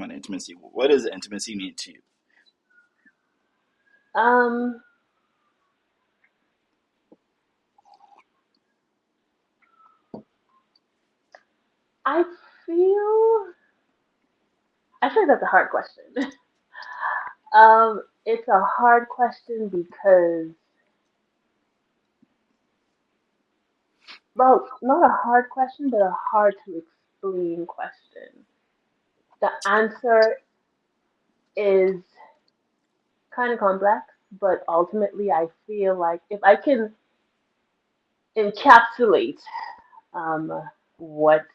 On intimacy. What does intimacy mean to you? Um, I feel I feel that's a hard question. It's a hard question because, well, not a hard question, but a hard to explain question. The answer is kind of complex, but ultimately, I feel like if I can encapsulate um, what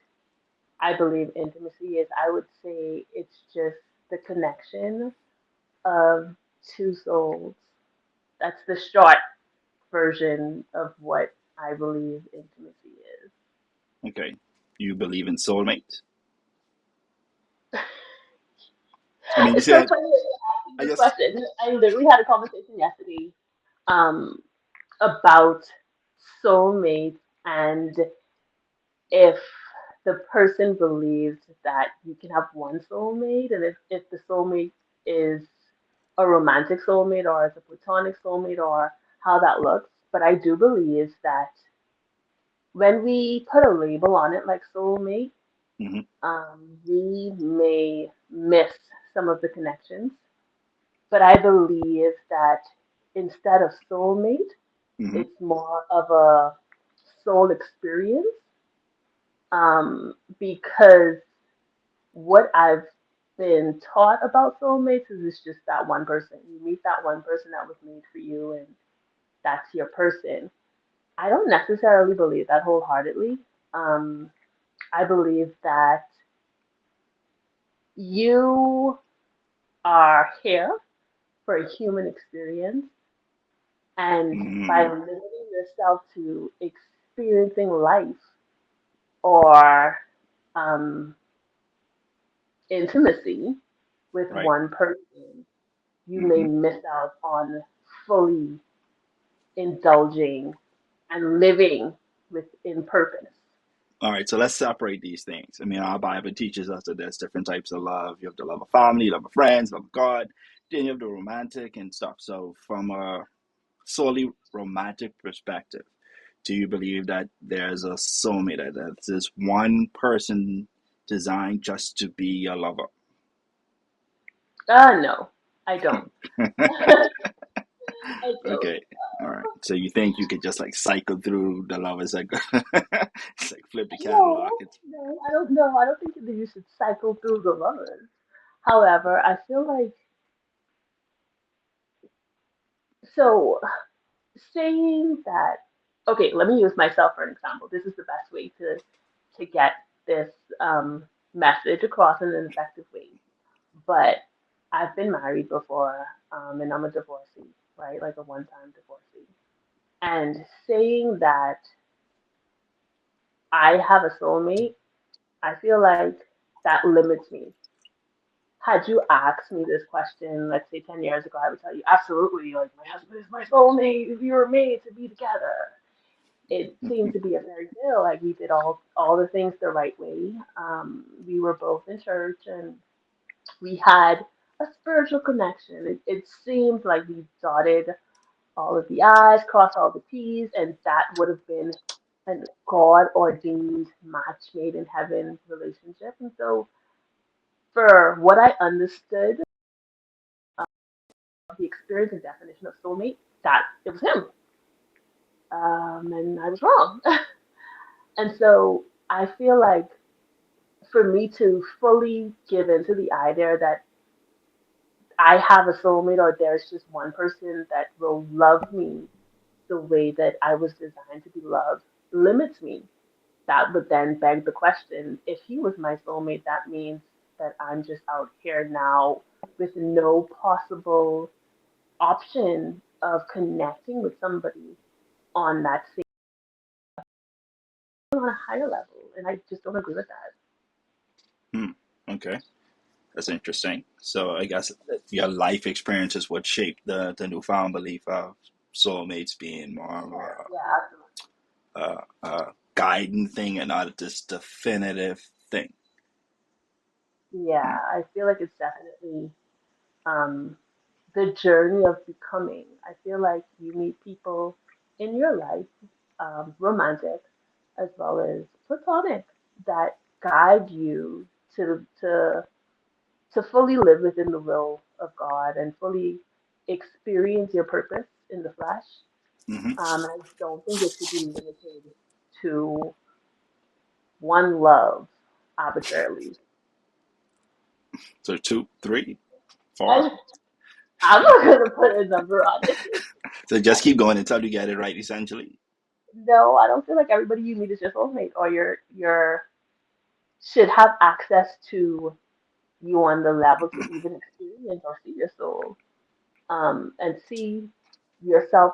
I believe intimacy is, I would say it's just the connection of two souls. That's the short version of what I believe intimacy is. Okay. You believe in soulmate? I mean, you It's so said, funny that you're asking I this just, question. I literally had a conversation yesterday um, about soulmates and if the person believes that you can have one soulmate, and if the soulmate is a romantic soulmate or is a platonic soulmate or how that looks. But I do believe that when we put a label on it like soulmate, hmm we may miss some of the connections. But I believe that instead of soulmate, hmm it's more of a soul experience because what I've been taught about soulmates is it's just that one person. You meet that one person that was made for you, and that's your person. I don't necessarily believe that wholeheartedly. Um, I believe that you are here for a human experience, and by mm limiting yourself to experiencing life or um, intimacy with Right. one person, you may hmm miss out on fully indulging and living within purpose. All right. So let's separate these things. I mean, our Bible teaches us that there's different types of love. You have the love of family, love of friends, love of God. Then you have the romantic and stuff. So, from a solely romantic perspective, do you believe that there's a soulmate, that there's this one person designed just to be your lover? No, I don't. I don't. Okay. All right. So you think you could just like cycle through the lovers cycle? It's like flip the No, catalog. It's no, I don't know. I don't think that you should cycle through the lovers. However, I feel like so saying that. Okay, let me use myself for an example. This is the best way to get this um, message across in an effective way. But I've been married before, and I'm a divorcee, right? Like a one-time divorcee. And saying that I have a soulmate, I feel like that limits me. Had you asked me this question, let's say 10 years ago, I would tell you absolutely, like my husband is my soulmate. We were made to be together. It seemed to be a fairy tale. Like we did all the things the right way. We were both in church, and we had a spiritual connection. It seemed like we dotted all of the I's, crossed all the T's, and that would have been a God ordained match made in heaven relationship. And so, for what I understood of the experience and definition of soulmate, that it was him. And I was wrong. And so, I feel like for me to fully give into the idea that I have a soulmate or there's just one person that will love me the way that I was designed to be loved limits me. That would then beg the question, if he was my soulmate, that means that I'm just out here now with no possible option of connecting with somebody on that same on a higher level. And I just don't agree with that. hmm. Okay. That's interesting. So I guess your life experiences would shape the newfound belief of soulmates being more of Yeah, yeah, absolutely. a guiding thing and not this definitive thing. yeah, I feel like it's definitely um, the journey of becoming. I feel like you meet people in your life, romantic as well as platonic, that guide you to fully live within the will of God and fully experience your purpose in the flesh. Hmm. I don't think it should be limited to one love arbitrarily. So two, three, four. And I'm not gonna put a number on it. So just keep going until you get it right, essentially. No, I don't feel like everybody you meet is your soulmate or your should have access to you on the level to even experience or see your soul, and see yourself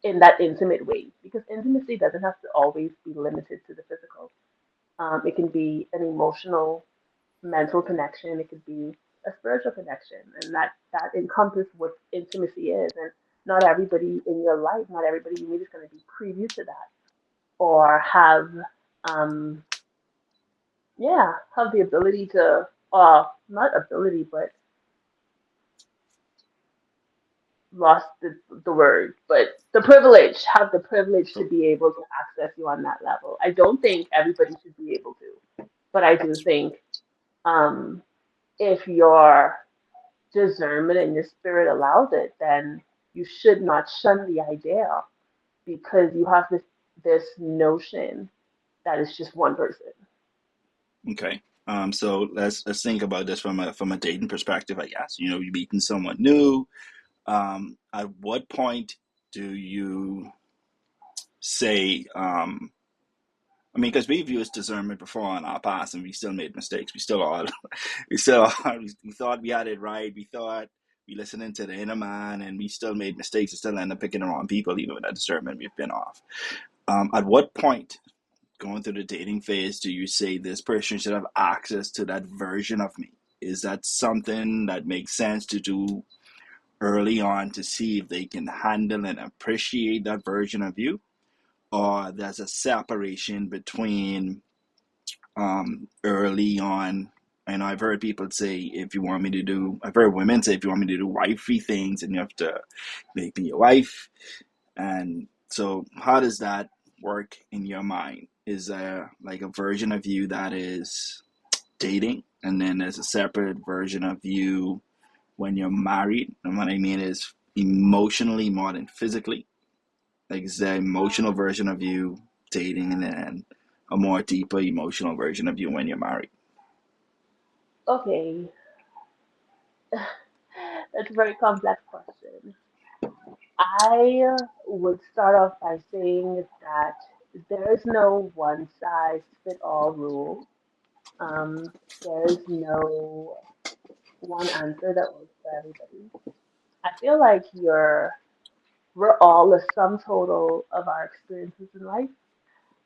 in that intimate way. Because intimacy doesn't have to always be limited to the physical. It can be an emotional, mental connection. It could be a spiritual connection, and that encompasses what intimacy is. And not everybody in your life, not everybody you meet is going to be preview to that or um, have the ability to, not ability, but lost the word, but have the privilege to So, be able to access you on that level. I don't think everybody should be able to, but I do think, um, if your discernment and your spirit allows it, then you should not shun the idea because you have this notion that it's just one person. okay. So let's think about this from a dating perspective, I guess. You know, you're meeting someone new. At what point do you say, I mean, because we've used discernment before in our past, and we still made mistakes. We still all, we still all, we thought we had it right. We thought we listening to the inner man, and we still made mistakes and still end up picking the wrong people, even with that discernment we've been off. At what point, going through the dating phase, do you say this person should have access to that version of me? Is that something that makes sense to do early on to see if they can handle and appreciate that version of you? Or there's a separation between early on. And I've heard people say, if you want me to do, I've heard women say, if you want me to do wifey things, and you have to make me your wife. And so, how does that work in your mind? Is there like a version of you that is dating, and then there's a separate version of you when you're married? And what I mean is emotionally more than physically. Like, is there an emotional version of you dating, and then a more deeper emotional version of you when you're married? Okay, that's a very complex question. I would start off by saying that there is no one size fit all rule. There is no one answer that works for everybody. I feel like we're all a sum total of our experiences in life,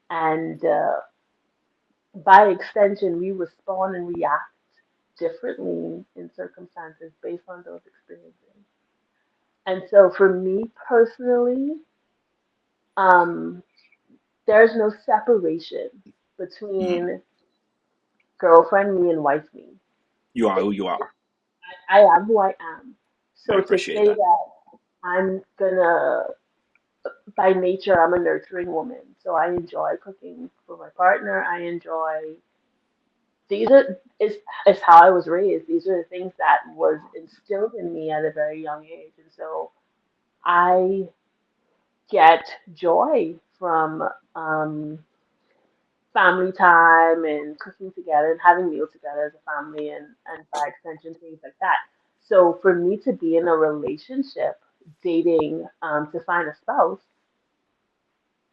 and by extension, we respond and react differently in circumstances based on those experiences. And so, for me personally, um, there's no separation Mm-hmm. between girlfriend me and wife me. You are who It's you just, are. I am who I am. I So to appreciate say that. that I'm gonna, by nature, I'm a nurturing woman. So I enjoy cooking for my partner. I enjoy, these are, is how I was raised. These are the things that was instilled in me at a very young age. And so I get joy from, family time and cooking together and having meals together as a family, and by extension things like that. So for me to be in a relationship, dating, to find a spouse,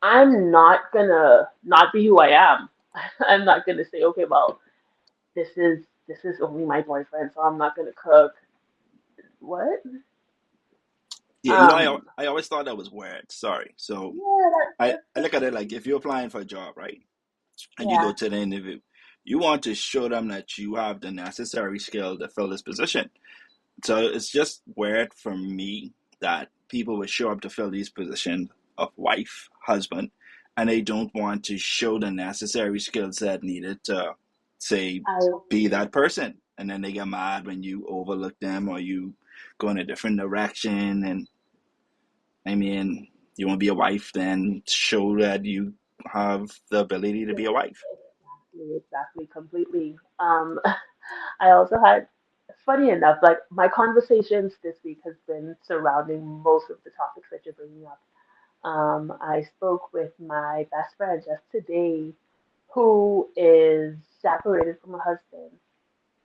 I'm not gonna not be who I am. I'm not gonna say, okay, well, this is only my boyfriend, so I'm not gonna cook. What? Yeah, you know, Um, I always thought that was weird. Sorry. So yeah, I look at it like, if you're applying for a job, right, and you yeah. go to the interview, you want to show them that you have the necessary skill to fill this position. So it's just weird for me that people would show up to fill these positions of wife, husband, and they don't want to show the necessary skill set needed to, say, I be that person. and then they get mad when you overlook them or you go in a different direction. And I mean, you want to be a wife, then show that you have the ability to be a wife. Exactly, exactly, completely. I also had, funny enough, like my conversations this week has been surrounding most of the topics that you're bringing up. I spoke with my best friend just today, who is separated from her husband,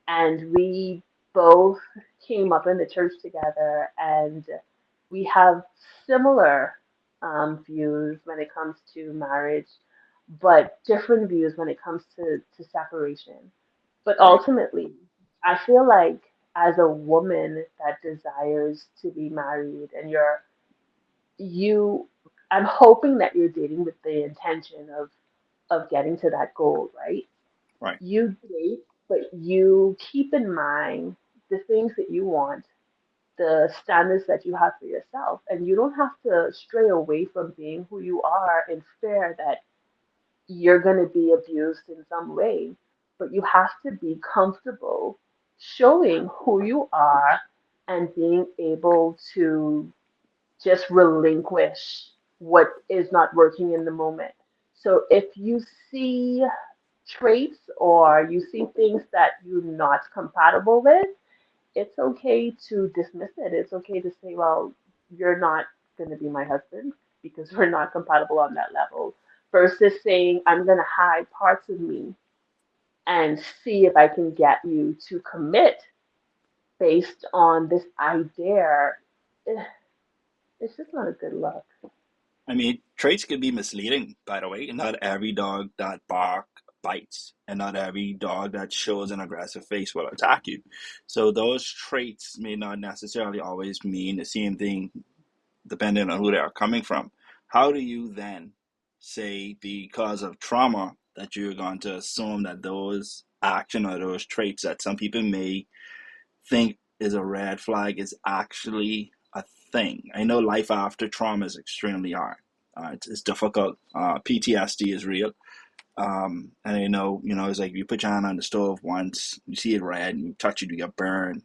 and we both came up in the church together, and we have similar views when it comes to marriage, but different views when it comes to separation. But Right. ultimately, I feel like as a woman that desires to be married, and you, I'm hoping that you're dating with the intention of getting to that goal, right? Right. You date, but you keep in mind the things that you want, the standards that you have for yourself, and you don't have to stray away from being who you are in fear that you're going to be abused in some way. But you have to be comfortable showing who you are and being able to just relinquish what is not working in the moment. So if you see traits or you see things that you're not compatible with, it's okay to dismiss it. It's okay to say, well, you're not going to be my husband because we're not compatible on that level, versus saying, I'm going to hide parts of me and see if I can get you to commit based on this idea. Eh, It's just not a good look. I mean, traits can be misleading, by the way. Not every dog that bark bites, and not every dog that shows an aggressive face will attack you. So those traits may not necessarily always mean the same thing depending on who they are coming from. How do you then say because of trauma that you're going to assume that those action or those traits that some people may think is a red flag is actually a thing? I know life after trauma is extremely hard. It's difficult. PTSD is real. And it's like if you put your hand on the stove once, you see it red, and you touch it, you get burned.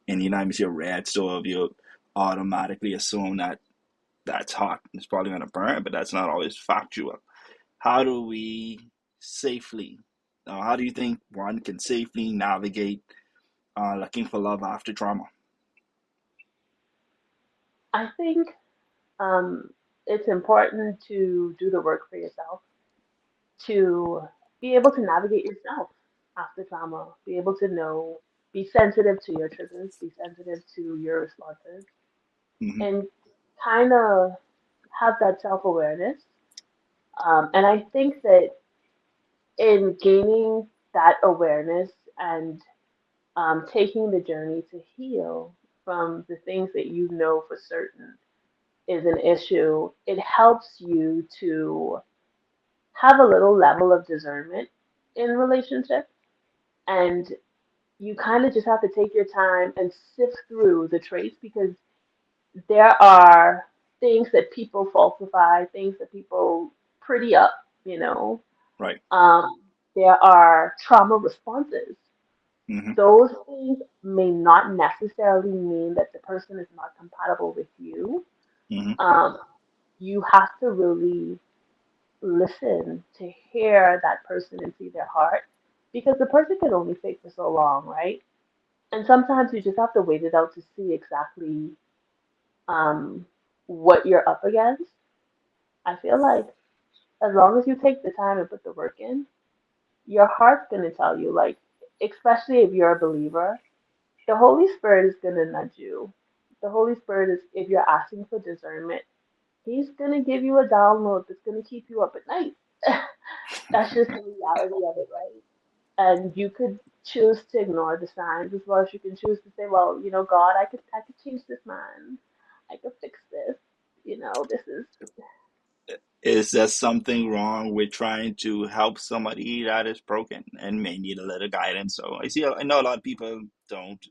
Anytime you see a red stove, you automatically assume that that's hot. It's probably going to burn, but that's not always factual. How do we safely, how do you think one can safely navigate looking for love after trauma? I think um, it's important to do the work for yourself, to be able to navigate yourself after trauma, be able to know, be sensitive to your triggers, be sensitive to your responses, Hmm. and kind of have that self awareness. And I think that in gaining that awareness and taking the journey to heal from the things that you know for certain is an issue, it helps you to have a little level of discernment in relationships. And you kind of just have to take your time and sift through the traits, because there are things that people falsify, things that people pretty up, you know. Right. Um, there are trauma responses. Hmm. Those things may not necessarily mean that the person is not compatible with you. Hmm. Um, you have to really listen to hear that person and see their heart, because the person can only fake for so long, right? And sometimes you just have to wait it out to see exactly um, what you're up against. I feel like as long as you take the time and put the work in, your heart's going to tell you, like, especially if you're a believer, the Holy Spirit is going to nudge you. The Holy Spirit is, if you're asking for discernment, He's going to give you a download that's going to keep you up at night. That's just the reality of it, right? And you could choose to ignore the signs, as well as you can choose to say, well, God, I could change this man. I could fix this. This is. Is there something wrong with trying to help somebody that is broken and may need a little guidance? So I know a lot of people don't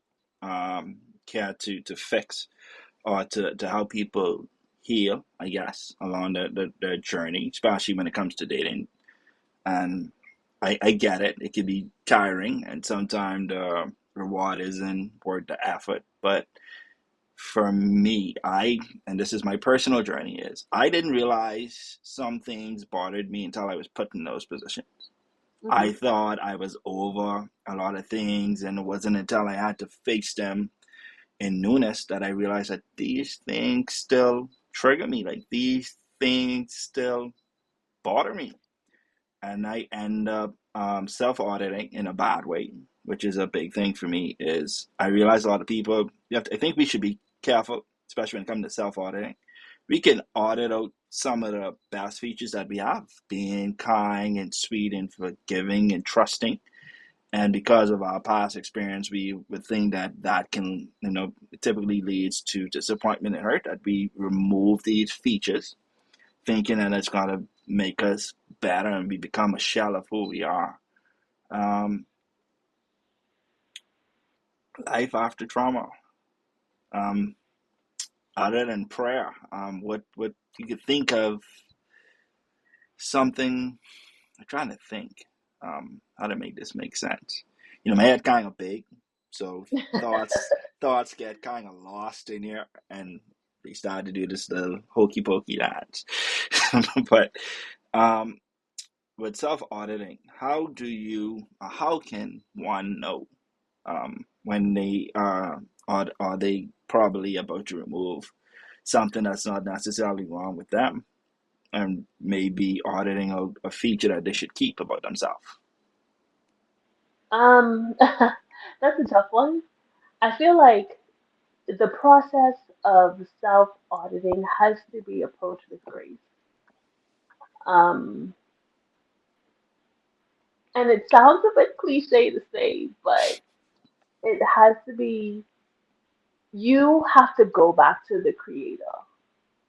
care to fix or to help people heal, I guess, along their journey, especially when it comes to dating. And I get it. It can be tiring, and sometimes the reward isn't worth the effort. But for me, and this is my personal journey, is I didn't realize some things bothered me until I was put in those positions. Hmm. I thought I was over a lot of things, and it wasn't until I had to face them in newness that I realized that these things still trigger me. Like these things still bother me, and I end up self-auditing in a bad way, which is a big thing for me. Is I realize a lot of people. I think we should be careful, especially when it comes to self-auditing. We can audit out some of the best features that we have, being kind and sweet and forgiving and trusting. And because of our past experience, we would think that that can, typically leads to disappointment and hurt. That we remove these features thinking that it's going to make us better and we become a shell of who we are. Um, Life after trauma. Um, Other than prayer, what you could think of something? I'm trying to think how to make this make sense. My head kind of big, so thoughts get kind of lost in here, and they start to do this little hokey pokey dance. But um, with self auditing, how can one know when they are they probably about to remove something that's not necessarily wrong with them, and maybe auditing a feature that they should keep about themselves? That's a tough one. I feel like the process of self-auditing has to be approached with grace. Um, and it sounds a bit cliche to say, but it has to be, you have to go back to the creator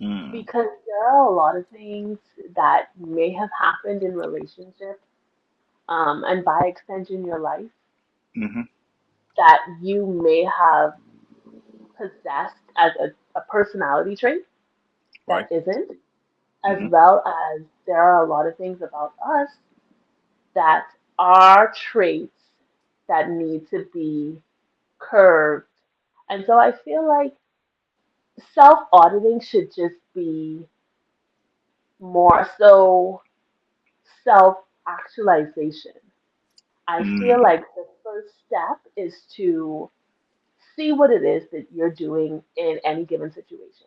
Mm, because there are a lot of things that may have happened in relationships, and by extension, your life, hmm. that you may have possessed as a personality trait that Right. isn't, as Hmm. well as there are a lot of things about us that are traits that need to be curved. And so I feel like self auditing should just be more so self actualization. I feel Mm, like the first step is to see what it is that you're doing in any given situation.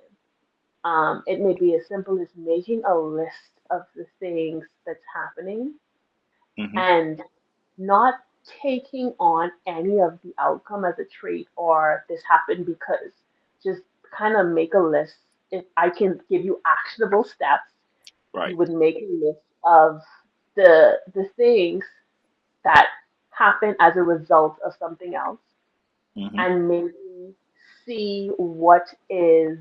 It may be as simple as making a list of the things that's happening hmm. and not taking on any of the outcome as a trait or this happened because. Just kind of make a list. If I can give you actionable steps, you Right. would make a list of the things that happen as a result of something else Hmm. and maybe see what is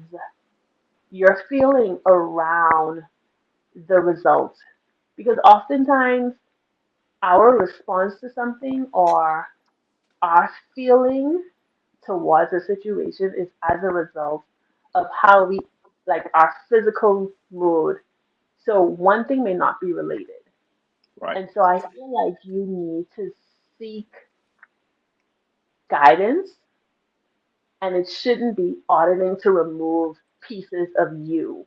your feeling around the result. Because oftentimes our response to something or our feeling towards a situation is as a result of how we, like, our physical mood. So one thing may not be related. Right. And so I feel like you need to seek guidance, and it shouldn't be auditing to remove pieces of you.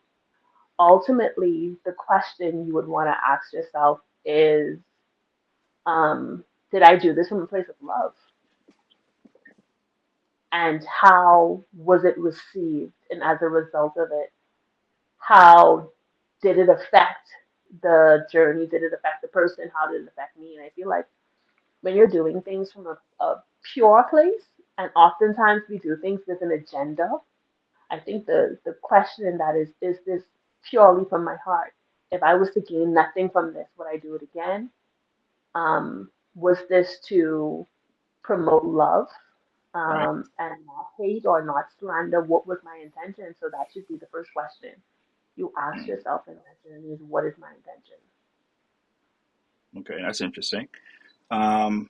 Ultimately, the question you would want to ask yourself is, did I do this from a place of love? And how was it received? And as a result of it, how did it affect the journey? Did it affect the person? How did it affect me? And I feel like when you're doing things from a pure place, and oftentimes we do things with an agenda, I think the question in that is this purely from my heart? If I was to gain nothing from this, would I do it again? Was this to promote love, Right. and not hate or not slander? What was my intention? So that should be the first question you ask Mm. yourself in that journey is, what is my intention? Okay, that's interesting. Um,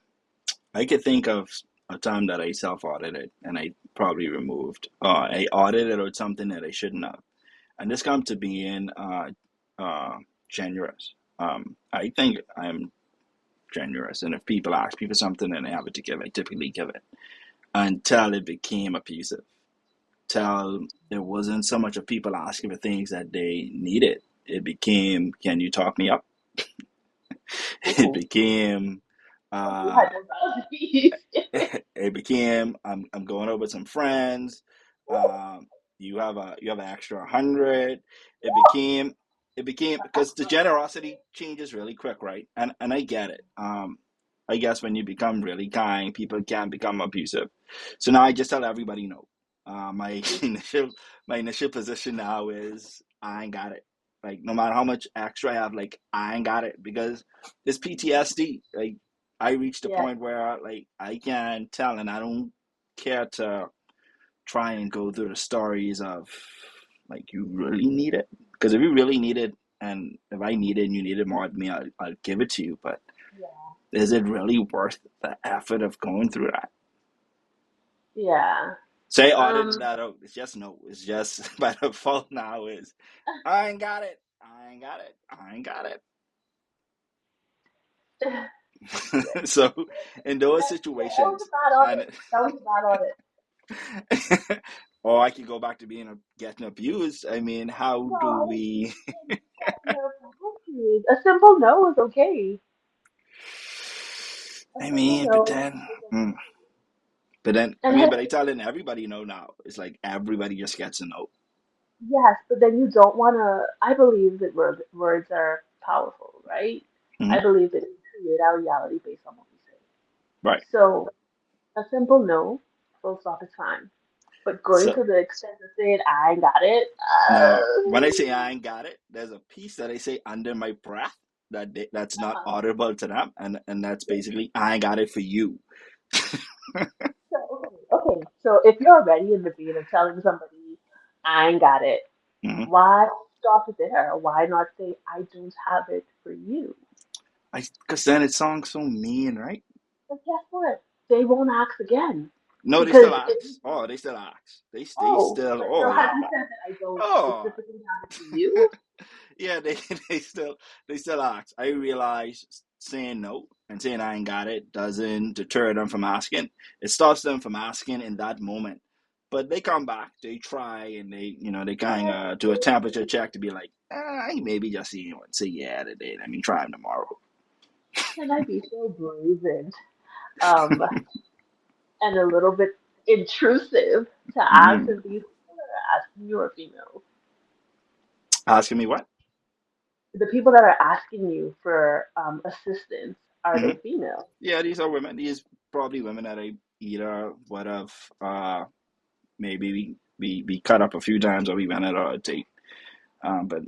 I could think of a time that I self-audited and I probably removed. I audited out something that I shouldn't have, and this comes to being uh, generous. I think I'm generous. And if people ask me for something and I have it to give, I typically give it until it became abusive. Till it wasn't so much of people asking for things that they needed. It became, can you talk me up? It Ooh, became, you uh, had no boundaries. it became, I'm going over with some friends. Um, you have an extra 100. It became it became because the generosity changes really quick, right? And I get it. I guess when you become really kind, people can become abusive. So now I just tell everybody no. My my initial position now is I ain't got it. Like no matter how much extra I have, like I ain't got it because it's PTSD. Like I reached a Yeah, point where like I can tell, and I don't care to try and go through the stories of like you really need it. Because if you really need it, and if I need it and you need it more than me, I'll give it to you. But yeah, is it really worth the effort of going through that? yeah. So I Um, audited that out. It's just no. It's just by default now is I ain't got it. I ain't got it. I ain't got it. So in those that was a situations, bad and audit. That was a bad audit. or I could go back to being getting abused. I mean, how do No, we? your boundaries. A simple no is okay. A I simple mean, but no then, is mm, okay. but then, I And mean, hey, but I telling everybody no now. It's like everybody just gets a no. yes, but then you don't want to. I believe that words are powerful, right? I Mhm. believe that we create our reality based on what we say. Right. So a simple no, full stop is fine. But going So to the extent of saying I ain't got it, now, when I say I ain't got it, there's a piece that I say under my breath that's not uh, audible to them, and that's basically I ain't got it for you. so okay. So if you're already in the vein of telling somebody I ain't got it, Hmm. why stop it there? Why not say I don't have it for you? I because then it sounds so mean, right? But guess what? They won't ask again No, they because still if ask. Oh, they still ask. They oh, still. but Oh so have yeah. you said that I don't Oh, specifically have it for you? yeah, they still ask. I realize saying no and saying I ain't got it doesn't deter them from asking. It stops them from asking in that moment. But they come back, they try, and they kind of do a temperature check to be like, I maybe just see you and say yeah today. Let me try them tomorrow. Can I be so brazen um, and a little bit intrusive to ask Mm-hmm. if these people that are asking you are female? Asking me what? The people that are asking you for assistance, are Mm-hmm. they female? Yeah, these are women. These probably women that I either would have maybe we cut up a few times or we went out on a date. But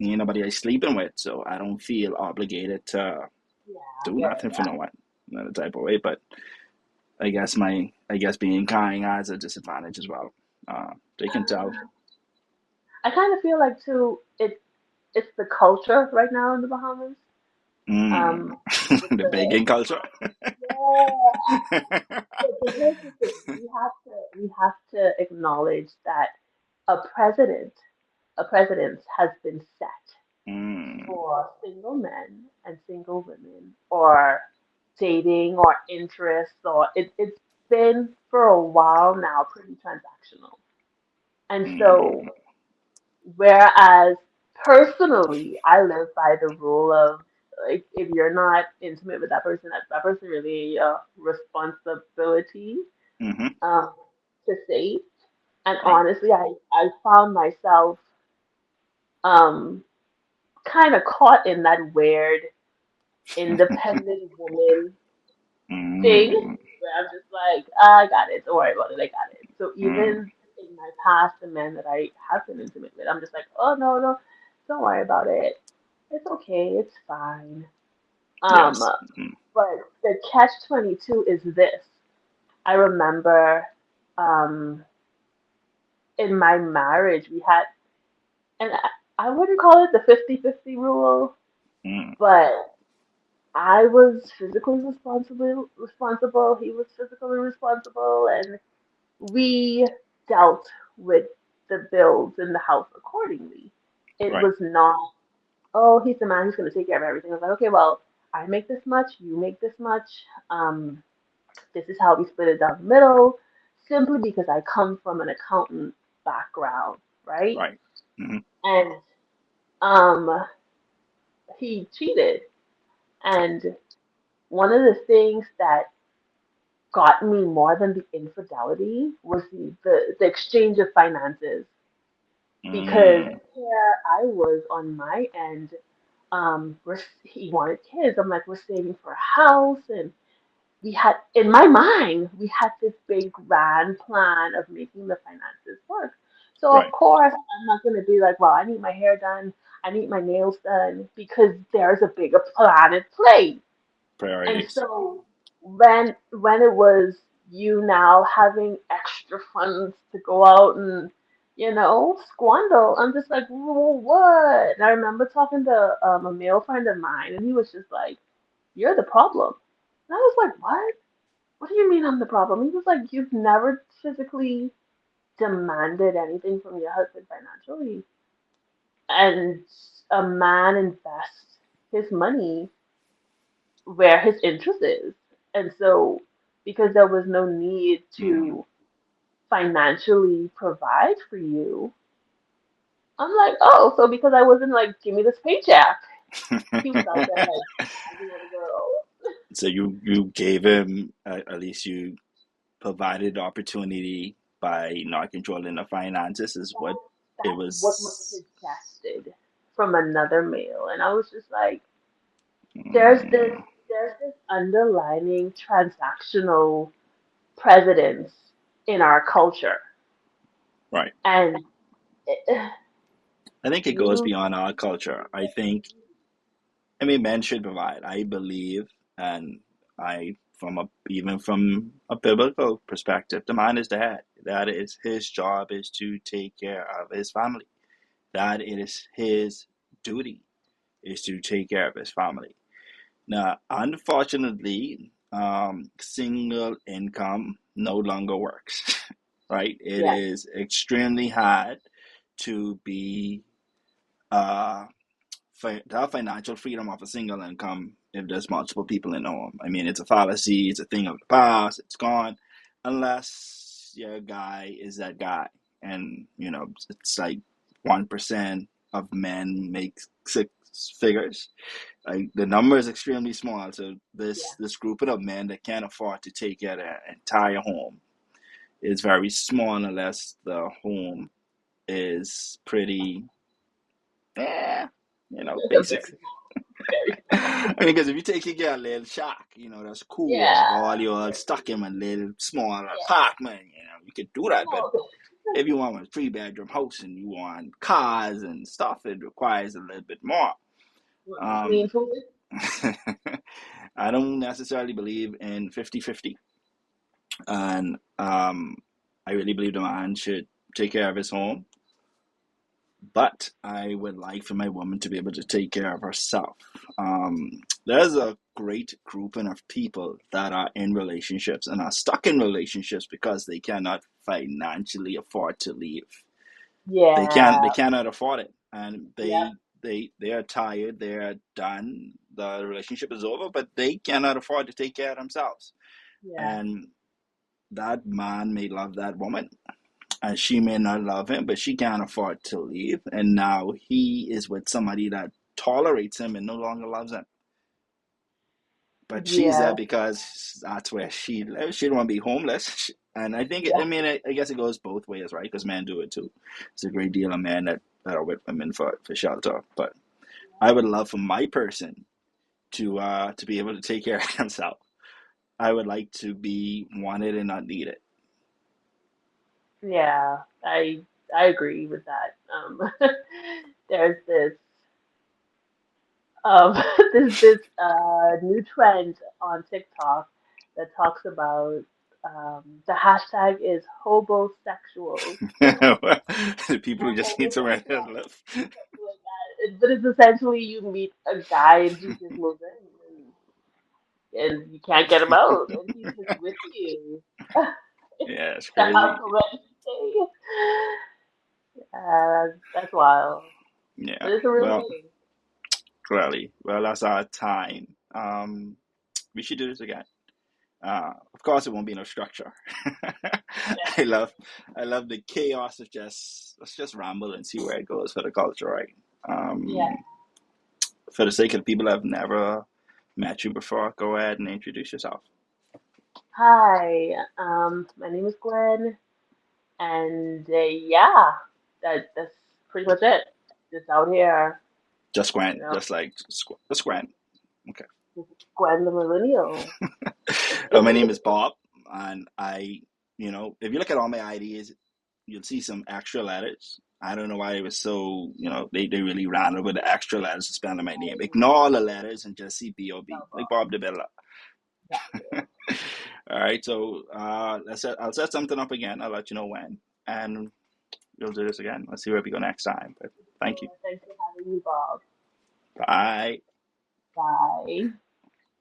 ain't nobody I sleeping with, so I don't feel obligated to Yeah, I do get it. nothing for Yeah. no one, not the type of way. But I guess being kind has a disadvantage as well. They can tell. I kind of feel like too. It's the culture right now in the Bahamas. Mm. Um, with The the begging culture. yeah. But here's the thing: we have to acknowledge that a president a precedence has been set Mm. for single men and single women, or dating or interests, or it's been for a while now pretty transactional. And so, Mm. whereas personally, I live by the rule of like if you're not intimate with that person really a responsibility Mm-hmm. um, to say. And Right. honestly, I found myself um, kind of caught in that weird independent woman thing Mm. where I'm just like, "Ah, I got it. Don't worry about it. I got it." So Mm. even in my past, the men that I have been intimate with, I'm just like, "Oh no, no, don't worry about it. It's okay. It's fine." Um, Yes. Mm. but the catch 22 is this. I remember um, in my marriage, we had, and I wouldn't call it the 50-50 rule, Mm. but I was physically responsible. He was physically responsible, and we dealt with the bills in the house accordingly. It Right. was not, oh, he's the man who's going to take care of everything. I was like, okay, well, I make this much, you make this much. Um, this is how we split it down the middle, simply because I come from an accountant background, right? Right. Hmm. And um, he cheated. And one of the things that got me more than the infidelity was the exchange of finances. Because Mm. here I was on my end, he wanted kids. I'm like, we're saving for a house, and we had in my mind we had this big grand plan of making the finances work. So of Right. course I'm not going to be like, well, I need my hair done, I need my nails done, because there's a bigger plan at play. And Priorities. so when it was you now having extra funds to go out and squander, I'm just like, well, what? And I remember talking to a male friend of mine, and he was just like, "You're the problem." And I was like, "What? What do you mean I'm the problem?" He was like, "You've never physically demanded anything from your husband financially, and a man invests his money where his interest is. And so, because there was no need Mm. to financially provide for you, I'm like, oh, so because I wasn't like, give me this paycheck, he was out there like dancing with a girl. So you gave him, at least you provided the opportunity by not controlling the finances is what it That's what was was. suggested from another male, and I was just like, there's this Mm. there's this underlining transactional precedence in our culture, Right. and I think it goes you beyond our culture. I mean, men should provide. I believe, and from a even from a biblical perspective, the man is the head. That is his job is to take care of his family. That it is his duty is to take care of his family. Now, unfortunately, single income no longer works, right? It yeah is extremely hard to be uh, to have financial freedom off a single income if there's multiple people in the home. I mean, it's a fallacy, it's a thing of the past, it's gone, unless your guy is that guy. And, it's like 1% of men make six figures. Like the number is extremely small. So yeah this grouping of men that can't afford to take care of their entire home is very small unless the home is pretty, eh, basic. very very small. I mean, because if you take your girl a little shack, that's cool. Yeah, All you all stuck in a little small apartment, you could do that. But yeah. if you want a 3-bedroom house and you want cars and stuff, it requires a little bit more. Want clean Um, food? I don't necessarily believe in 50-50, and I really believe the man should take care of his home, but I would like for my woman to be able to take care of herself. There's a great grouping of people that are in relationships and are stuck in relationships because they cannot financially afford to leave. They Yeah. cannot afford it, and Yep. they are tired. They are done. The relationship is over, but they cannot afford to take care of themselves. Yeah. And that man may love that woman, and she may not love him, but she can't afford to leave. And now he is with somebody that tolerates him and no longer loves him. But she's there Yeah. because that's where she lives. She don't want to be homeless. And I think, Yeah. I mean, I guess it goes both ways, right? Because men do it too. There's a great deal of men that are with women for shelter. But I would love for my person to be able to take care of himself. I would like to be wanted and not needed. Yeah. I agree with that. There's this this new trend on TikTok that talks about the hashtag is hobosexuals. The people who just need somewhere to Homosexual. live. Like that. But it's essentially you meet a guy and he just moves in and you can't get him out and he's just with you. Yeah, it's The house crazy. already stay. That's wild. Yeah. But it's a real Well, thing. clearly. Well, that's our time. Um, we should do this again. Of course, it won't be no structure. Yeah. I love, I love the chaos of just let's just ramble and see where it goes for the culture, right? Yeah. Um, for the sake of the people that have never met you before, go ahead and introduce yourself. Hi, my name is Gwen, and yeah, that's pretty much it. Just out here, Just you Grant, know, just like just Grant. Okay. just Gwen the millennial. My name is Bob, and if you look at all my IDs, you'll see some extra letters. I don't know why they were so, they really ran over the extra letters to spell in my name. Ignore all the letters and just see B-O-B, Love like Bob. Bob the Builder. Got you. All right, so I'll set something up again. I'll let you know when, and we'll do this again. Let's see where we go next time. But thank you. Sure. Thanks for having me, Bob. Bye. Bye.